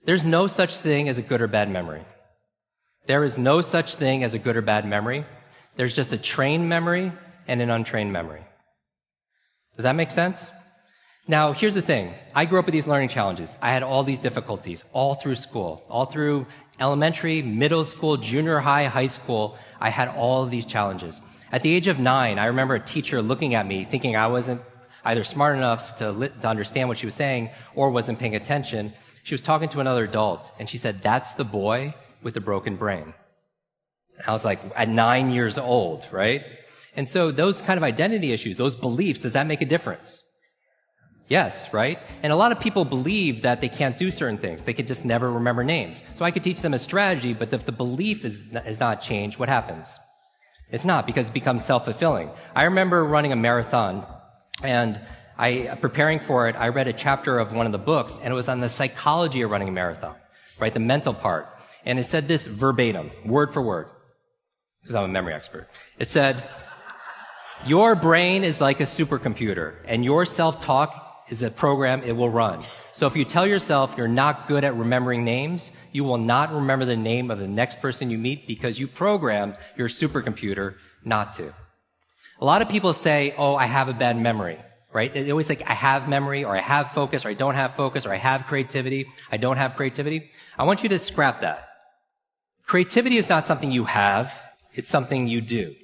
There's no such thing as a good or bad memory. There is no such thing as a good or bad memory. There's just a trained memory and an untrained memory. Does that make sense? Now, here's the thing. I grew up with these learning challenges. I had all these difficulties all through school, all through elementary, middle school, junior high, high school. I had all of these challenges. At the age of 9, I remember a teacher looking at me thinking I wasn't either smart enough to understand what she was saying or wasn't paying attention. She was talking to another adult, and she said, "That's the boy with the broken brain." And I was like, at 9 years old, right? And so those kind of identity issues, those beliefs, does that make a difference? Yes, right? And a lot of people believe that they can't do certain things. They can just never remember names. So I could teach them a strategy, but if the belief is not changed, what happens? It's not, because it becomes self-fulfilling. I remember running a marathon, and preparing for it, I read a chapter of one of the books, and it was on the psychology of running a marathon, right? The mental part. And it said this verbatim, word for word, because I'm a memory expert. It said, "Your brain is like a supercomputer, and your self-talk is a program it will run. So if you tell yourself you're not good at remembering names, you will not remember the name of the next person you meet because you programmed your supercomputer not to." A lot of people say, "Oh, I have a bad memory," right? They always say, "I have memory," or "I have focus," or "I don't have focus," or "I have creativity," "I don't have creativity." I want you to scrap that. Creativity is not something you have, it's something you do.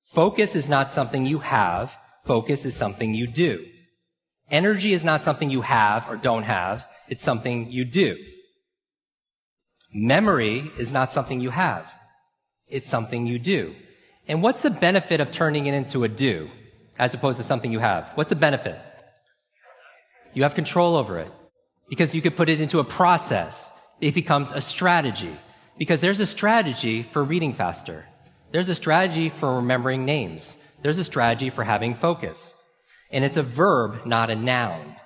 Focus is not something you have, focus is something you do. Energy is not something you have or don't have, it's something you do. Memory is not something you have, it's something you do. And what's the benefit of turning it into a do, as opposed to something you have? What's the benefit? You have control over it, because you could put it into a process. It becomes a strategy, because there's a strategy for reading faster. There's a strategy for remembering names. There's a strategy for having focus. And it's a verb, not a noun.